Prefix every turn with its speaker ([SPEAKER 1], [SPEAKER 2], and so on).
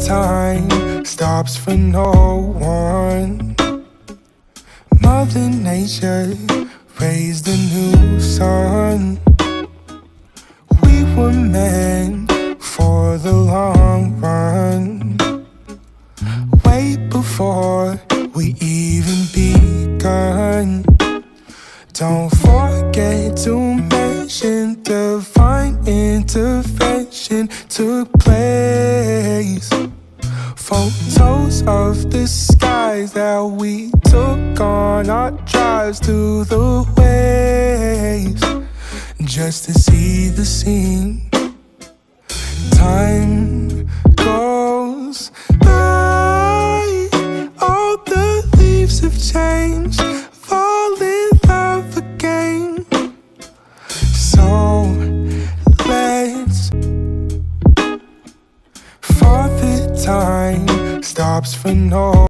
[SPEAKER 1] time stops for no one. Mother Nature raised a new sun. We were meant for the long run, way before we even begun. Don't forget to mention divine intervention took place. Photos of the skies that we took on our drives to the waves, just to see the scene. Time goes by, all the leaves have changed, fall in love again. So let's, for the time stops for no